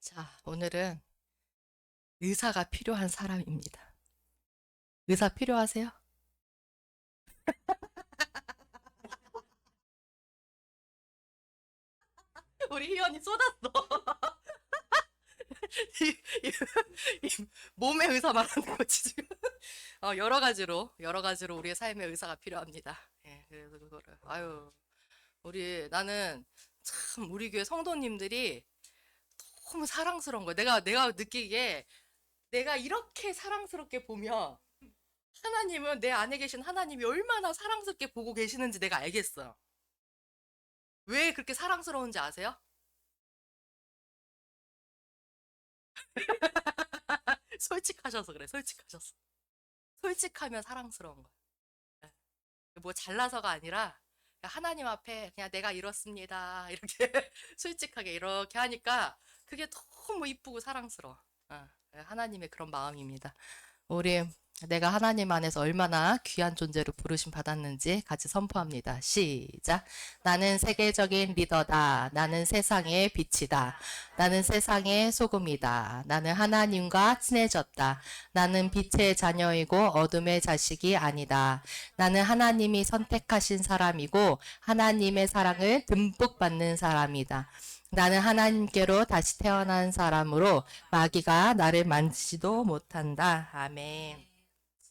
자, 오늘은 의사가 필요한 사람입니다. 의사 필요하세요? 우리 희연이 쏟았어. 이, 이, 이 몸의 의사 말하는 거지, 지금. 여러 가지로 우리의 삶의 의사가 필요합니다. 예, 그래서 그거를, 나는 참, 우리 교회 성도님들이 너무 사랑스러운 거야. 내가 느끼기에, 내가 이렇게 사랑스럽게 보면, 하나님은 내 안에 계신 하나님이 얼마나 사랑스럽게 보고 계시는지 내가 알겠어요. 왜 그렇게 사랑스러운지 아세요? 솔직하셔서 그래, 솔직하셔서. 솔직하면 사랑스러운 거야. 예. 뭐 잘나서가 아니라 그냥 하나님 앞에 그냥 내가 이렇습니다. 이렇게 솔직하게 이렇게 하니까 그게 너무 이쁘고 사랑스러워. 하나님의 그런 마음입니다. 우리 내가 하나님 안에서 얼마나 귀한 존재로 부르심 받았는지 같이 선포합니다. 시작. 나는 세계적인 리더다. 나는 세상의 빛이다. 나는 세상의 소금이다. 나는 하나님과 친해졌다. 나는 빛의 자녀이고 어둠의 자식이 아니다. 나는 하나님이 선택하신 사람이고 하나님의 사랑을 듬뿍 받는 사람이다. 나는 하나님께로 다시 태어난 사람으로 마귀가 나를 만지지도 못한다. 아멘.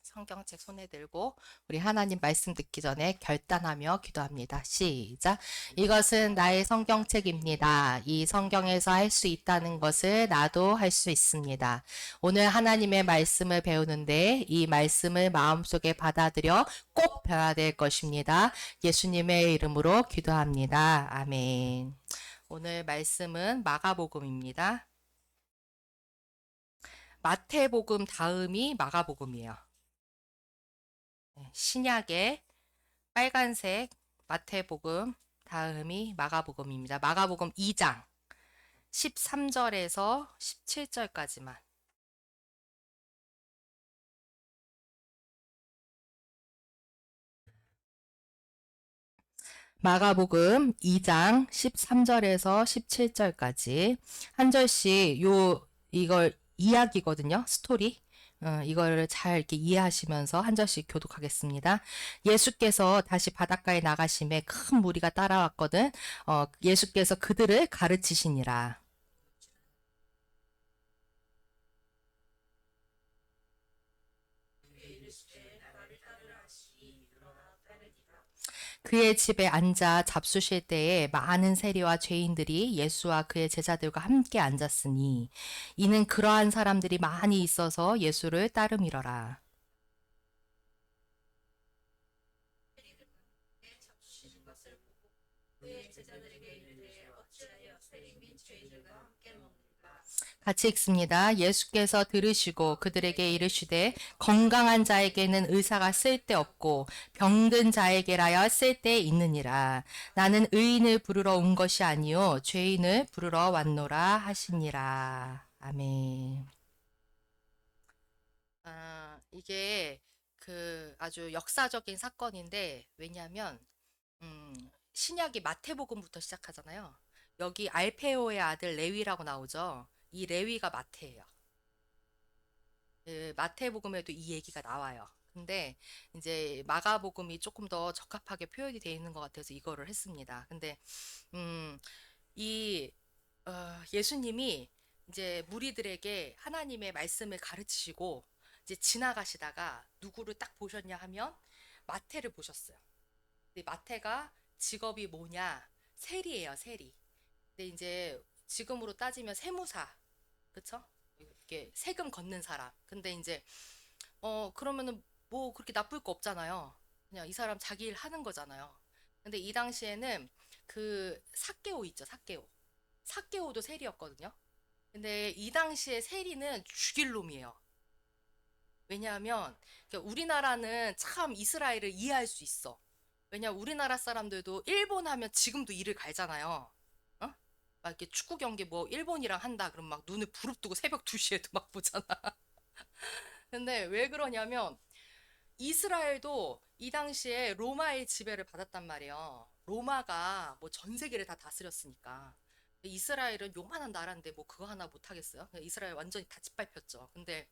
성경책 손에 들고 우리 하나님 말씀 듣기 전에 결단하며 기도합니다. 시작. 이것은 나의 성경책입니다. 이 성경에서 할 수 있다는 것을 나도 할 수 있습니다. 오늘 하나님의 말씀을 배우는데 이 말씀을 마음속에 받아들여 꼭 변화될 것입니다. 예수님의 이름으로 기도합니다. 아멘. 오늘 말씀은 마가복음입니다. 마태복음 다음이 마가복음이에요. 신약의 빨간색 마태복음 다음이 마가복음입니다. 마가복음 2장 13절에서 17절까지만. 마가복음 2장 13절에서 17절까지 한 절씩 이걸 이야기거든요. 스토리. 이거를 잘 이렇게 이해하시면서 한 절씩 교독하겠습니다. 예수께서 다시 바닷가에 나가심에 큰 무리가 따라왔거든. 예수께서 그들을 가르치시니라. 그의 집에 앉아 잡수실 때에 많은 세리와 죄인들이 예수와 그의 제자들과 함께 앉았으니 이는 그러한 사람들이 많이 있어서 예수를 따름이러라. 같이 읽습니다. 예수께서 들으시고 그들에게 이르시되 건강한 자에게는 의사가 쓸데없고 병든 자에게라야 쓸데 있느니라. 나는 의인을 부르러 온 것이 아니요 죄인을 부르러 왔노라 하시니라. 아멘. 이게 그 아주 역사적인 사건인데 왜냐하면 음, 신약이 마태복음부터 시작하잖아요. 여기 알페오의 아들 레위라고 나오죠. 이 레위가 마태예요. 그 마태복음에도 이 얘기가 나와요. 근데 이제 마가복음이 조금 더 적합하게 표현이 되어 있는 것 같아서 이거를 했습니다. 근데 음, 이 예수님이 이제 무리들에게 하나님의 말씀을 가르치시고 이제 지나가시다가 누구를 딱 보셨냐 하면 마태를 보셨어요. 근데 마태가 직업이 뭐냐? 세리예요, 세리. 근데 이제 지금으로 따지면 세무사, 그쵸? 이렇게 세금 걷는 사람. 근데 이제 그러면은 뭐 그렇게 나쁠 거 없잖아요. 그냥 이 사람 자기 일 하는 거잖아요. 근데 이 당시에는 그 삭개오 있죠, 삭개오. 삭개오도 세리였거든요. 근데 이 당시에 세리는 죽일 놈이에요. 왜냐하면 그러니까 우리나라는 참 이스라엘을 이해할 수 있어. 왜냐 우리나라 사람들도 일본 하면 지금도 이를 갈잖아요. 어? 막 이렇게 축구 경기 뭐 일본이랑 한다 그럼 막 눈을 부릅뜨고 새벽 2시에도 막 보잖아. 근데 왜 그러냐면 이스라엘도 이 당시에 로마의 지배를 받았단 말이에요. 로마가 뭐 전 세계를 다 다스렸으니까. 이스라엘은 요만한 나라인데 뭐 그거 하나 못 하겠어요? 이스라엘 완전히 다 짓밟혔죠. 근데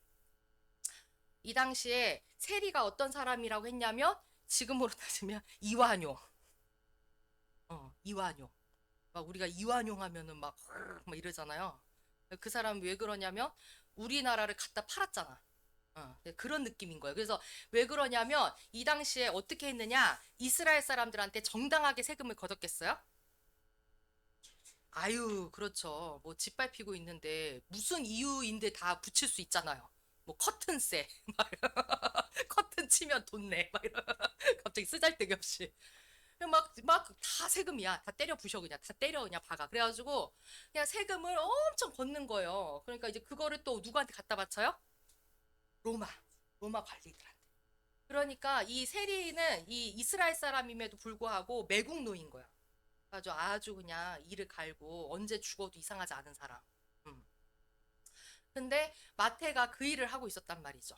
이 당시에 세리가 어떤 사람이라고 했냐면 지금으로 따지면 이완용. 이완용. 막 우리가 이완용 하면은 막 이러잖아요. 그 사람 왜 그러냐면 우리나라를 갖다 팔았잖아. 그런 느낌인 거예요. 그래서 왜 그러냐면 이 당시에 어떻게 했느냐? 이스라엘 사람들한테 정당하게 세금을 거뒀겠어요? 아유, 그렇죠. 뭐 짓밟히고 있는데 무슨 이유인데 다 붙일 수 있잖아요. 뭐 커튼세, 커튼 치면 돈 내, 막 이러. 갑자기 쓰잘데기 없이. 막 다 세금이야. 다 때려 부셔 그냥. 다 때려 그냥 박아. 그래가지고 그냥 세금을 엄청 걷는 거예요. 그러니까 이제 그거를 또 누구한테 갖다 바쳐요? 로마. 로마 관리들한테. 그러니까 이 세리는 이 이스라엘 사람임에도 불구하고 매국노인 거야. 아주 그냥 이를 갈고 언제 죽어도 이상하지 않은 사람. 음. 근데 마태가 그 일을 하고 있었단 말이죠.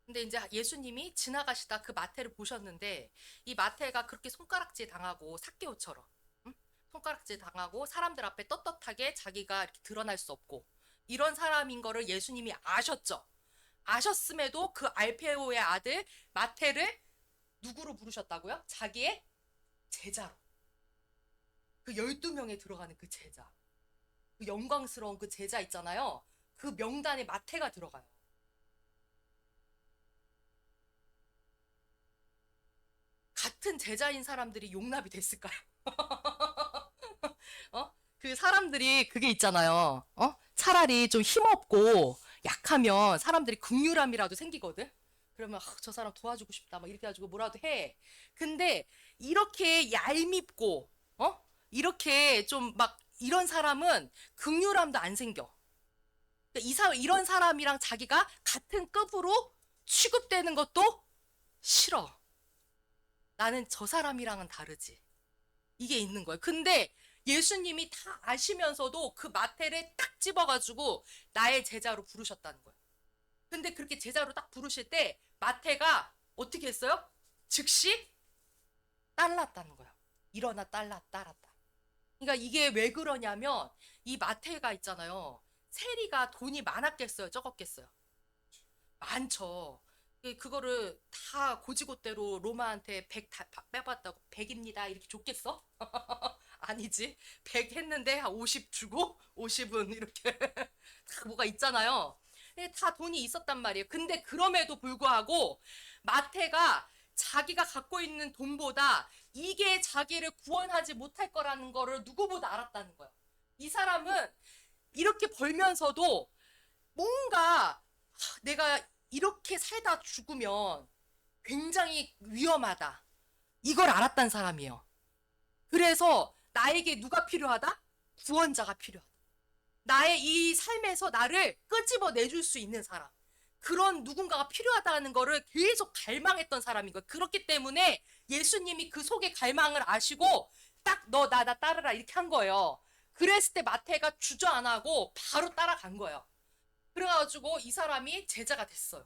근데 이제 예수님이 지나가시다 그 마태를 보셨는데 이 마태가 그렇게 손가락질 당하고 삭개오처럼 손가락질 당하고 사람들 앞에 떳떳하게 자기가 이렇게 드러날 수 없고 이런 사람인 거를 예수님이 아셨죠. 아셨음에도 그 알페오의 아들 마태를 누구로 부르셨다고요? 자기의 제자로. 그 12명에 들어가는 그 제자. 그 영광스러운 그 제자 있잖아요. 그 명단에 마태가 들어가요. 같은 제자인 사람들이 용납이 됐을까요? 그 사람들이 그게 있잖아요. 차라리 좀 힘없고 약하면 사람들이 극률함이라도 생기거든. 그러면 저 사람 도와주고 싶다 막 이렇게 해가지고 뭐라도 해. 근데 이렇게 얄밉고 이렇게 좀 막 이런 사람은 극률함도 안 생겨. 그러니까 이런 사람이랑 자기가 같은 급으로 취급되는 것도 싫어. 나는 저 사람이랑은 다르지. 이게 있는 거예요. 근데 예수님이 다 아시면서도 그 마태를 딱 집어가지고 나의 제자로 부르셨다는 거예요. 근데 그렇게 제자로 딱 부르실 때 마태가 어떻게 했어요? 즉시 딸랐다는 거예요. 일어나 따랐다. 그러니까 이게 왜 그러냐면 이 마태가 있잖아요. 세리가 돈이 많았겠어요? 적었겠어요? 많죠. 그거를 다 고지고대로 로마한테 100 빼봤다고 100입니다. 이렇게 줬겠어? 아니지. 100 했는데 한 50 주고 50은 이렇게 다 뭐가 있잖아요. 다 돈이 있었단 말이에요. 근데 그럼에도 불구하고 마태가 자기가 갖고 있는 돈보다 이게 자기를 구원하지 못할 거라는 거를 누구보다 알았다는 거예요. 이 사람은 이렇게 벌면서도 뭔가 내가 이렇게 살다 죽으면 굉장히 위험하다. 이걸 알았단 사람이에요. 그래서 나에게 누가 필요하다? 구원자가 필요하다. 나의 이 삶에서 나를 끄집어 내줄 수 있는 사람. 그런 누군가가 필요하다는 거를 계속 갈망했던 사람인 거예요. 그렇기 때문에 예수님이 그 속의 갈망을 아시고 딱 너 나 따르라 이렇게 한 거예요. 그랬을 때 마태가 주저 안 하고 바로 따라간 거예요. 그래가지고 이 사람이 제자가 됐어요.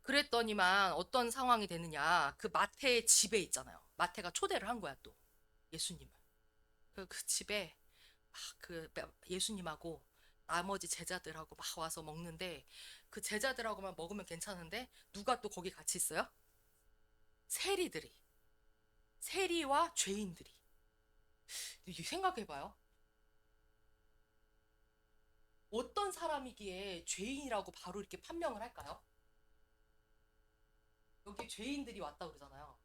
그랬더니만 어떤 상황이 되느냐. 그 마태의 집에 있잖아요. 마태가 초대를 한 거야, 또. 예수님을. 그 집에 그 예수님하고 나머지 제자들하고 막 와서 먹는데 그 제자들하고만 먹으면 괜찮은데 누가 또 거기 같이 있어요? 세리들이. 세리와 죄인들이. 생각해봐요. 어떤 사람이기에 죄인이라고 바로 이렇게 판명을 할까요? 여기 죄인들이 왔다 그러잖아요.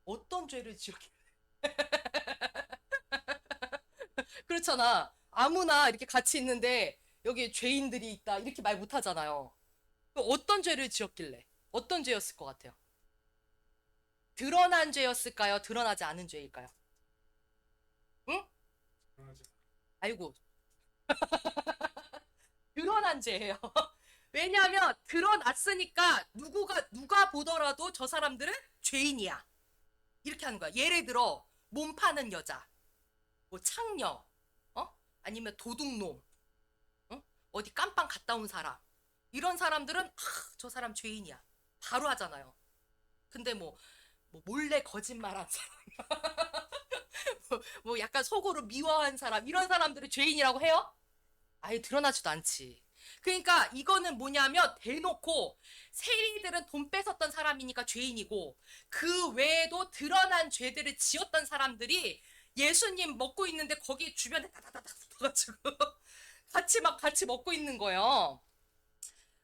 어떤 죄를 지었길래? 그렇잖아. 아무나 이렇게 같이 있는데 여기 죄인들이 있다 이렇게 말 못하잖아요. 어떤 죄를 지었길래? 어떤 죄였을 것 같아요? 드러난 죄였을까요? 드러나지 않은 죄일까요? 응? 아이고, 드러난 죄예요. 왜냐하면 드러났으니까 누가 보더라도 저 사람들은 죄인이야. 이렇게 하는 거야. 예를 들어 몸 파는 여자, 뭐 창녀, 아니면 도둑놈, 어디 깜빵 갔다 온 사람. 이런 사람들은 저 사람 죄인이야. 바로 하잖아요. 근데 뭐 몰래 거짓말한 사람, 뭐 약간 속으로 미워한 사람, 이런 사람들이 죄인이라고 해요? 아예 드러나지도 않지. 그러니까 이거는 뭐냐면 대놓고 세리들은 돈 뺏었던 사람이니까 죄인이고 그 외에도 드러난 죄들을 지었던 사람들이 예수님 먹고 있는데 거기 주변에 다다다다 붙어가지고 같이 먹고 있는 거예요.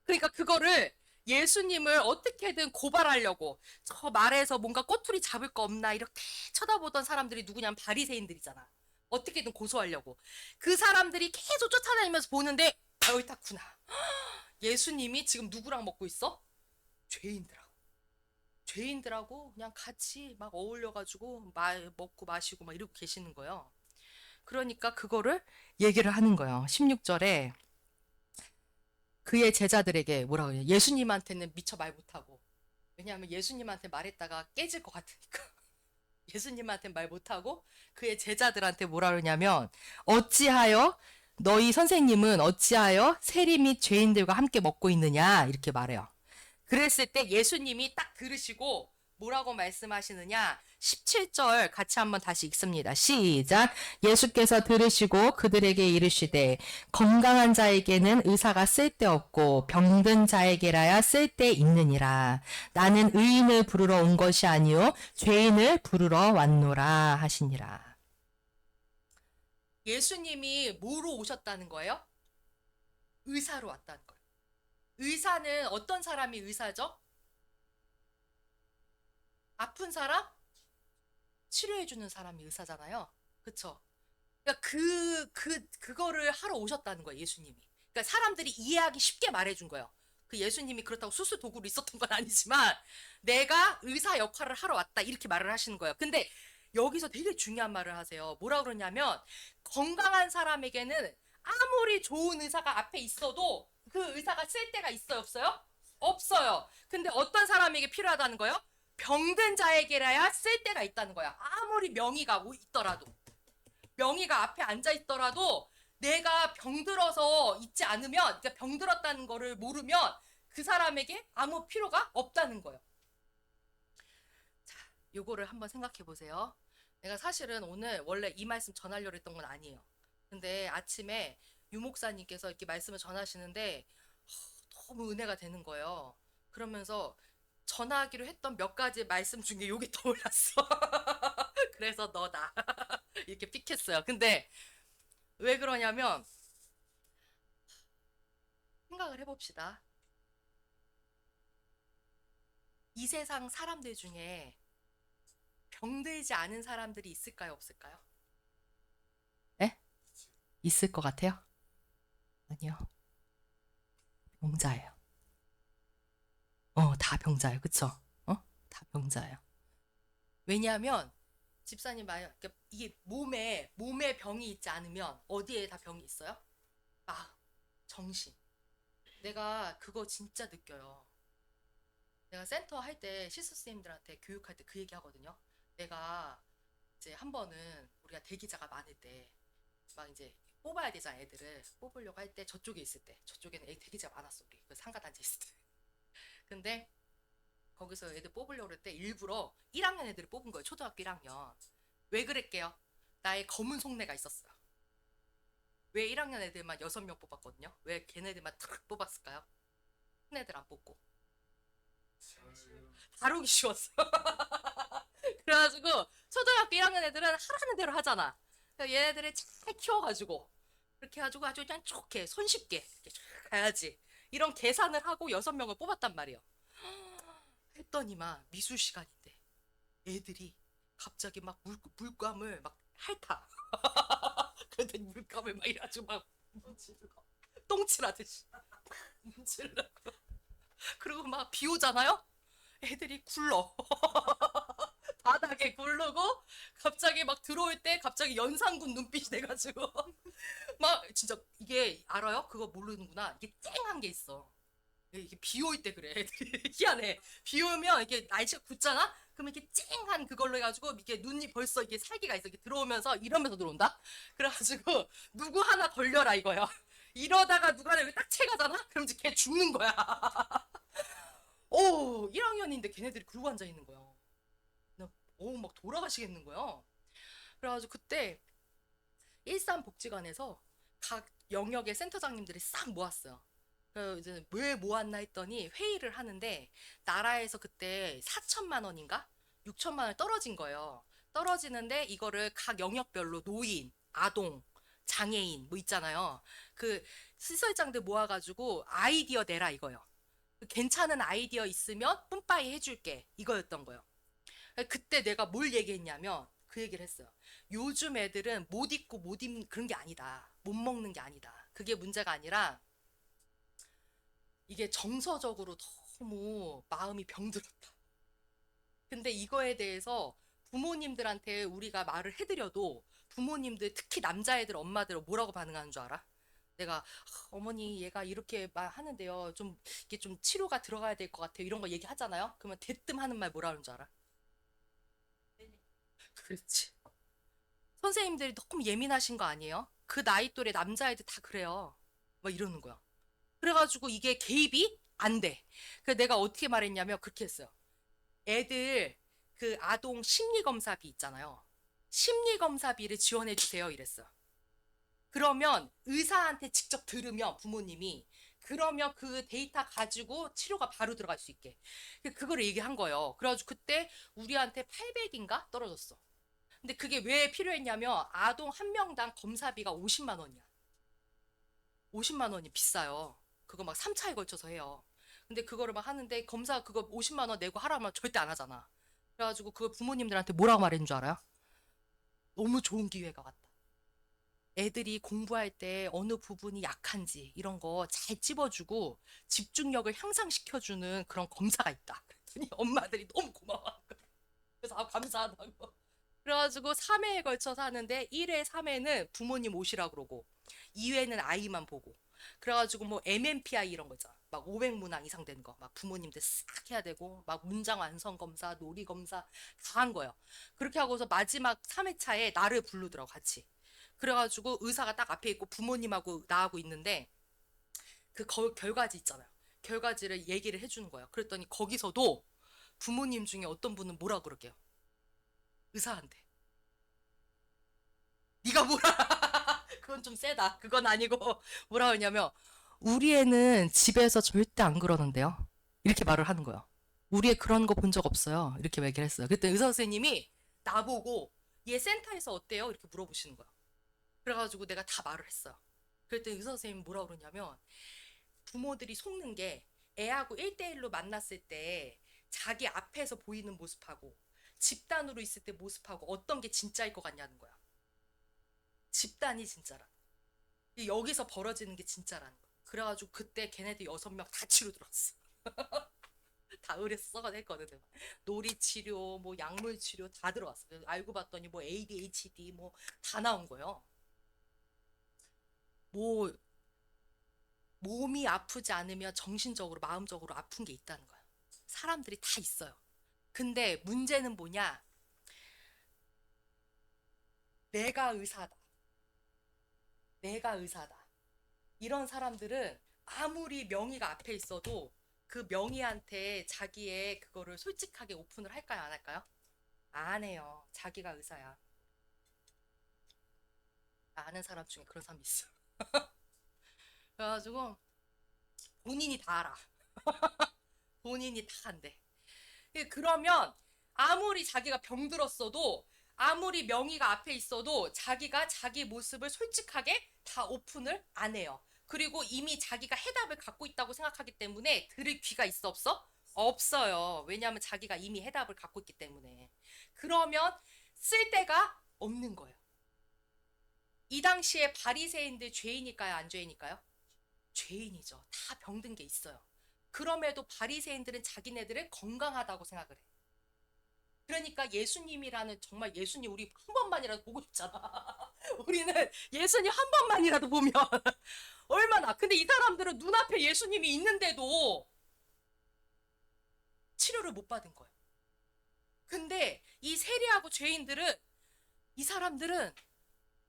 그러니까 그거를 예수님을 어떻게든 고발하려고 저 말에서 뭔가 꼬투리 잡을 거 없나 이렇게 쳐다보던 사람들이 누구냐면 바리새인들이잖아. 어떻게든 고소하려고. 그 사람들이 계속 쫓아다니면서 보는데 아, 여기 탔구나. 예수님이 지금 누구랑 먹고 있어? 죄인들하고. 죄인들하고 그냥 같이 막 어울려가지고 먹고 마시고 막 이러고 계시는 거예요. 그러니까 그거를 얘기를 하는 거예요. 16절에 그의 제자들에게 뭐라 그래요? 예수님한테는 미처 말 못하고. 왜냐하면 예수님한테 말했다가 깨질 것 같으니까. 예수님한테 말 못하고 그의 제자들한테 뭐라 그러냐면 어찌하여 너희 선생님은 어찌하여 세리 및 죄인들과 함께 먹고 있느냐 이렇게 말해요. 그랬을 때 예수님이 딱 들으시고 뭐라고 말씀하시느냐 17절 같이 한번 다시 읽습니다. 시작. 예수께서 들으시고 그들에게 이르시되 건강한 자에게는 의사가 쓸데없고 병든 자에게라야 쓸데 있느니라. 나는 의인을 부르러 온 것이 아니요 죄인을 부르러 왔노라 하시니라. 예수님이 뭐로 오셨다는 거예요? 의사로 왔다는 거예요. 의사는 어떤 사람이 의사죠? 아픈 사람? 치료해주는 사람이 의사잖아요. 그쵸? 그러니까 그거를 하러 오셨다는 거예요, 예수님이. 그러니까 사람들이 이해하기 쉽게 말해준 거예요. 그 예수님이 그렇다고 수술 도구로 있었던 건 아니지만 내가 의사 역할을 하러 왔다 이렇게 말을 하시는 거예요. 근데 여기서 되게 중요한 말을 하세요. 뭐라 그러냐면 건강한 사람에게는 아무리 좋은 의사가 앞에 있어도 그 의사가 쓸 데가 있어요, 없어요? 없어요. 근데 어떤 사람에게 필요하다는 거예요? 병든 자에게라야 쓸 데가 있다는 거야. 아무리 명의가 있더라도. 명의가 앞에 앉아 있더라도 내가 병들어서 있지 않으면, 그러니까 병들었다는 거를 모르면 그 사람에게 아무 필요가 없다는 거예요. 자, 요거를 한번 생각해 보세요. 내가 사실은 오늘 원래 이 말씀 전하려고 했던 건 아니에요. 근데 아침에 유 목사님께서 이렇게 말씀을 전하시는데 너무 은혜가 되는 거예요. 그러면서 전하기로 했던 몇 가지 말씀 중에 요게 떠올랐어. 그래서 너다. 이렇게 픽했어요. 근데 왜 그러냐면 생각을 해봅시다. 이 세상 사람들 중에 병들지 않은 사람들이 있을까요, 없을까요? 네? 있을 것 같아요? 아니요. 병자예요. 다 병자예요. 그쵸? 다 병자예요. 왜냐하면 집사님 말, 그러니까 이게 몸에 병이 있지 않으면 어디에 다 병이 있어요? 마음, 정신. 내가 그거 진짜 느껴요. 내가 센터 할 때 시스 선생님들한테 교육할 때 그 얘기 하거든요. 내가 이제 한 번은 우리가 대기자가 많을 때 막 이제 뽑아야 되잖아, 애들을 뽑으려고 할 때 저쪽에 있을 때 저쪽에는 애 대기자가 많았어, 우리 그 상가단지 있을 때. 근데 거기서 애들 뽑으려고 할 때 일부러 1학년 애들을 뽑은 거예요. 초등학교 1학년. 왜 그랬게요? 나의 검은 속내가 있었어요. 왜 1학년 애들만 6명 뽑았거든요? 왜 걔네들만 탁 뽑았을까요? 큰 애들 안 뽑고. 다루기 쉬웠어. 그래가지고 초등학교 1학년 애들은 하라는 대로 하잖아. 그러니까 얘네들을 잘 키워가지고 그렇게 해가지고 아주 그냥 좋게 손쉽게 이렇게 쫙 가야지. 이런 계산을 하고 6명을 뽑았단 말이에요. 했더니만 미술 시간인데 애들이 갑자기 막 물감을 막 핥아. 그랬더니 물감을 막 이래가지고 막 똥칠하듯이 문질르고 그리고 막 비 오잖아요? 애들이 굴러. 바닥에 굴르고 갑자기 막 들어올 때 갑자기 연상군 눈빛이 돼가지고 막 진짜 이게 알아요? 그거 모르는구나. 이게 쨍한 게 있어. 이게 비 올 때 그래. 애들이 희한해. 비 오면 이게 날씨가 굳잖아? 그러면 이렇게 쨍한 그걸로 해가지고 이게 눈이 벌써 이게 살기가 있어. 이렇게 들어오면서 이러면서 들어온다? 그래가지고 누구 하나 걸려라 이거야. 이러다가 누가 여기 딱 채가잖아? 그럼 이제 걔 죽는 거야. 오, 1학년인데 걔네들이 그러고 앉아 있는 거야. 막 돌아가시겠는 거야. 그래가지고 그때 일산복지관에서 각 영역의 센터장님들이 싹 모았어요. 그래서 이제 왜 모았나 했더니 회의를 하는데 나라에서 그때 4천만 원인가? 6천만 원 떨어진 거예요. 떨어지는데 이거를 각 영역별로 노인, 아동, 장애인 뭐 있잖아요. 그 시설장들 모아가지고 아이디어 내라 이거요. 괜찮은 아이디어 있으면 뿜빠이 해줄게 이거였던 거예요. 그때 내가 뭘 얘기했냐면 그 얘기를 했어요. 요즘 애들은 못 입고 못 입는 그런 게 아니다. 못 먹는 게 아니다. 그게 문제가 아니라 이게 정서적으로 너무 마음이 병들었다. 근데 이거에 대해서 부모님들한테 우리가 말을 해드려도 부모님들 특히 남자애들 엄마들 뭐라고 반응하는 줄 알아? 내가 어머니 얘가 이렇게 말 하는데요. 좀 이게 좀 치료가 들어가야 될 것 같아요. 이런 거 얘기하잖아요. 그러면 대뜸 하는 말 뭐라 하는 줄 알아? 그렇지. 선생님들이 너무 예민하신 거 아니에요? 그 나이 또래 남자애들 다 그래요. 막 이러는 거야. 그래가지고 이게 개입이 안 돼. 그래서 내가 어떻게 말했냐면 그렇게 했어요. 애들 그 아동 심리검사비 있잖아요. 심리검사비를 지원해 주세요. 이랬어. 그러면 의사한테 직접 들으면 부모님이 그러면 그 데이터 가지고 치료가 바로 들어갈 수 있게. 그거를 얘기한 거예요. 그래가지고 그때 우리한테 800인가 떨어졌어. 근데 그게 왜 필요했냐면 아동 한 명당 검사비가 50만 원이야. 50만 원이 비싸요. 그거 막 3차에 걸쳐서 해요. 근데 그거를 막 하는데 검사 그거 50만 원 내고 하라면 절대 안 하잖아. 그래가지고 그걸 부모님들한테 뭐라고 말했는 줄 알아요? 너무 좋은 기회가 왔다. 애들이 공부할 때 어느 부분이 약한지 이런 거 잘 찝어주고 집중력을 향상시켜주는 그런 검사가 있다. 그랬더니 엄마들이 너무 고마워. 그래서 감사하다고. 그래가지고 3회에 걸쳐서 하는데 1회, 3회는 부모님 오시라 그러고 2회는 아이만 보고 그래가지고 뭐 MMPI 이런 거 있잖아. 막 500문항 이상 되는 거. 막 부모님들 싹 해야 되고 막 문장 완성 검사, 놀이 검사 다 한 거예요. 그렇게 하고서 마지막 3회차에 나를 부르더라고 같이. 그래가지고 의사가 딱 앞에 있고 부모님하고 나하고 있는데 그 결과지 있잖아요. 결과지를 얘기를 해주는 거예요. 그랬더니 거기서도 부모님 중에 어떤 분은 뭐라 그러게요. 의사한테. 네가 뭐라 그건 좀 세다. 그건 아니고 뭐라 하냐면 우리 애는 집에서 절대 안 그러는데요. 이렇게 말을 하는 거예요. 우리 애 그런 거 본 적 없어요. 이렇게 얘기를 했어요. 그때 의사 선생님이 나보고 얘 센터에서 어때요? 이렇게 물어보시는 거야. 그래가지고 내가 다 말을 했어요. 그랬더니 의사 선생님이 뭐라 그러냐면 부모들이 속는 게 애하고 1대1로 만났을 때 자기 앞에서 보이는 모습하고 집단으로 있을 때 모습하고 어떤 게 진짜일 것 같냐는 거야. 집단이 진짜라. 여기서 벌어지는 게 진짜라는 거야. 그래가지고 그때 걔네들 6명 다 치료 들었어. 다 의뢰서 써냈거든. 놀이치료, 뭐 약물치료 다 들어왔어. 알고 봤더니 뭐 ADHD 뭐 다 나온 거예요. 뭐 몸이 아프지 않으면 정신적으로 마음적으로 아픈 게 있다는 거야. 사람들이 다 있어요. 근데 문제는 뭐냐? 내가 의사다. 내가 의사다. 이런 사람들은 아무리 명의가 앞에 있어도 그 명의한테 자기의 그거를 솔직하게 오픈을 할까요? 안 할까요? 안 해요. 자기가 의사야. 나 아는 사람 중에 그런 사람이 있어. 그래가지고 본인이 다 알아. 본인이 다 한대. 그러면 아무리 자기가 병들었어도 아무리 명의가 앞에 있어도 자기가 자기 모습을 솔직하게 다 오픈을 안 해요. 그리고 이미 자기가 해답을 갖고 있다고 생각하기 때문에 들을 귀가 있어 없어? 없어요. 왜냐하면 자기가 이미 해답을 갖고 있기 때문에. 그러면 쓸 데가 없는 거예요. 이 당시에 바리새인들 죄인일까요? 안 죄인일까요? 죄인이죠. 다 병든 게 있어요. 그럼에도 바리새인들은 자기네들을 건강하다고 생각을 해. 그러니까 예수님이라는 정말 예수님 우리 한 번만이라도 보고 싶잖아. 우리는 예수님 한 번만이라도 보면 얼마나. 근데 이 사람들은 눈앞에 예수님이 있는데도 치료를 못 받은 거예요. 근데 이 세리하고 죄인들은 이 사람들은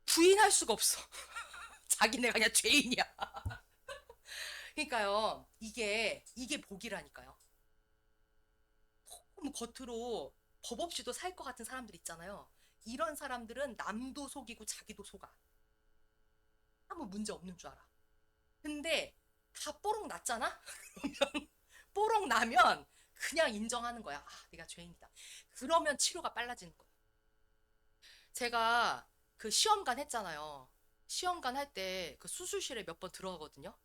부인할 수가 없어. 자기네가 그냥 죄인이야. 그러니까요. 이게 복이라니까요. 너무 겉으로 법 없이도 살 것 같은 사람들 있잖아요. 이런 사람들은 남도 속이고 자기도 속아. 아무 문제 없는 줄 알아. 근데 다 뽀록 났잖아? 그러면 뽀록 나면 그냥 인정하는 거야. 아, 내가 죄인이다. 그러면 치료가 빨라지는 거야. 제가 그 시험관 했잖아요. 시험관 할 때 그 수술실에 몇 번 들어가거든요.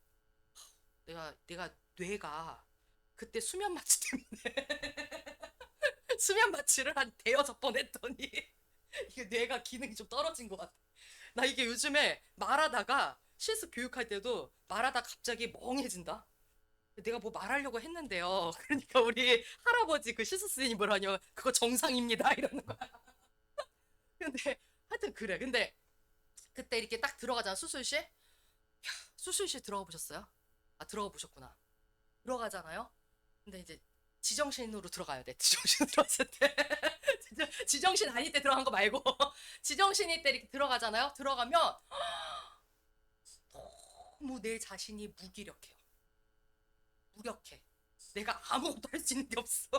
내가 뇌가 그때 수면 마취 때문에 수면 마취를 한 대여섯 번 했더니 이게 뇌가 기능이 좀 떨어진 것 같아. 나 이게 요즘에 말하다가 실습 교육할 때도 말하다 갑자기 멍해진다. 내가 뭐 말하려고 했는데요. 그러니까 우리 할아버지 그 실습 선생님 뭐라뇨? 그거 정상입니다. 이러는 거야. 근데 하여튼 그래. 근데 그때 이렇게 딱 들어가잖아, 수술실. 야, 수술실 들어가 보셨어요? 아, 들어가 보셨구나. 들어가잖아요. 근데 이제 지정신으로 들어가야 돼. 지정신 들어갔을 때. 지정신 아닐 때 들어간 거 말고 지정신일 때 이렇게 들어가잖아요. 들어가면 너무 내 자신이 무기력해요. 무력해. 내가 아무것도 할 수 있는 게 없어.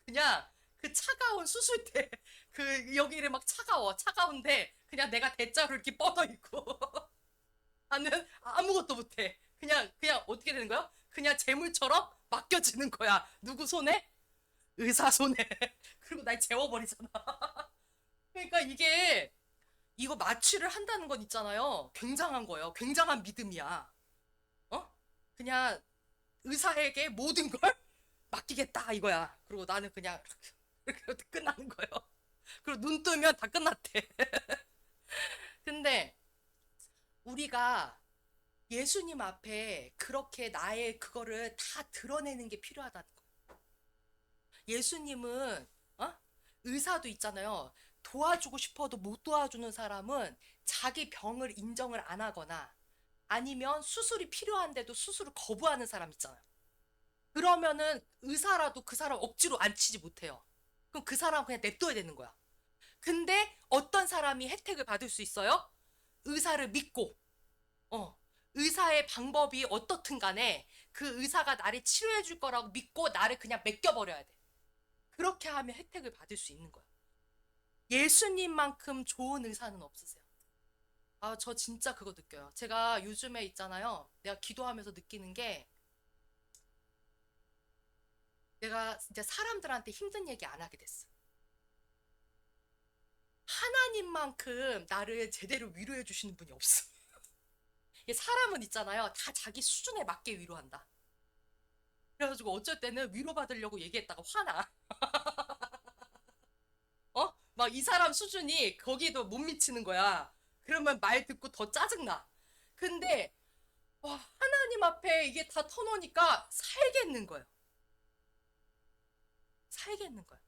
그냥 그 차가운 수술대 그 여기를 막 차가운데 그냥 내가 대자로 이렇게 뻗어 있고 나는 아무것도 못해. 그냥 어떻게 되는 거야? 그냥 재물처럼 맡겨지는 거야. 누구 손에? 의사 손에. 그리고 날 재워버리잖아. 그러니까 이거 마취를 한다는 건 있잖아요. 굉장한 거예요. 굉장한 믿음이야. 어? 그냥 의사에게 모든 걸 맡기겠다 이거야. 그리고 나는 그냥 이렇게 끝나는 거예요. 그리고 눈 뜨면 다 끝났대. 근데 우리가 예수님 앞에 그렇게 나의 그거를 다 드러내는 게 필요하다는 거예요. 예수님은 의사도 있잖아요. 도와주고 싶어도 못 도와주는 사람은 자기 병을 인정을 안 하거나 아니면 수술이 필요한데도 수술을 거부하는 사람 있잖아요. 그러면은 의사라도 그 사람 억지로 안 치지 못해요. 그럼 그 사람 그냥 냅둬야 되는 거야. 근데 어떤 사람이 혜택을 받을 수 있어요? 의사를 믿고, 의사의 방법이 어떻든 간에 그 의사가 나를 치료해 줄 거라고 믿고 나를 그냥 맡겨버려야 돼. 그렇게 하면 혜택을 받을 수 있는 거야. 예수님만큼 좋은 의사는 없으세요. 아, 저 진짜 그거 느껴요. 제가 요즘에 있잖아요. 내가 기도하면서 느끼는 게 내가 이제 사람들한테 힘든 얘기 안 하게 됐어. 하나님만큼 나를 제대로 위로해 주시는 분이 없어. 사람은 있잖아요. 다 자기 수준에 맞게 위로한다. 그래가지고 어쩔 때는 위로받으려고 얘기했다가 화나. 막 이 사람 수준이 거기도 못 미치는 거야. 그러면 말 듣고 더 짜증나. 근데 와, 하나님 앞에 이게 다 터놓으니까 살겠는 거예요. 살겠는 거예요.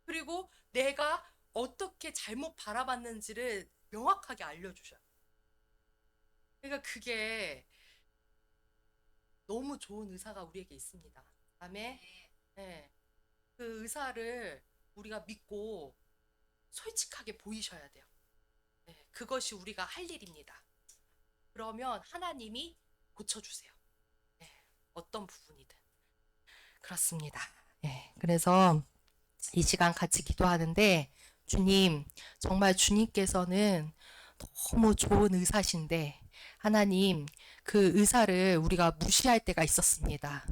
그리고 내가 어떻게 잘못 바라봤는지를 명확하게 알려주셔요. 그러니까 그게 너무 좋은 의사가 우리에게 있습니다. 다음에 네, 그 의사를 우리가 믿고 솔직하게 보이셔야 돼요. 네, 그것이 우리가 할 일입니다. 그러면 하나님이 고쳐주세요. 네, 어떤 부분이든. 그렇습니다. 네, 그래서 이 시간 같이 기도하는데 주님, 정말 주님께서는 너무 좋은 의사신데 하나님, 그 의사를 우리가 무시할 때가 있었습니다.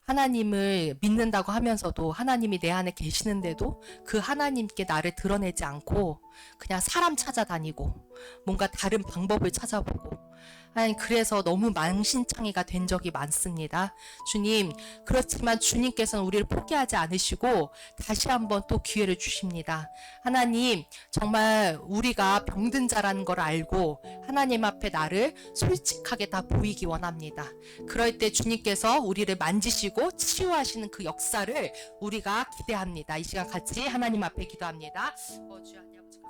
하나님을 믿는다고 하면서도 하나님이 내 안에 계시는데도 그 하나님께 나를 드러내지 않고 그냥 사람 찾아다니고 뭔가 다른 방법을 찾아보고 아니 그래서 너무 망신창이가 된 적이 많습니다. 주님, 그렇지만 주님께서는 우리를 포기하지 않으시고 다시 한번 또 기회를 주십니다. 하나님, 정말 우리가 병든 자라는 걸 알고 하나님 앞에 나를 솔직하게 다 보이기 원합니다. 그럴 때 주님께서 우리를 만지시고 치유하시는 그 역사를 우리가 기대합니다. 이 시간 같이 하나님 앞에 기도합니다. 주여 하나님 아버지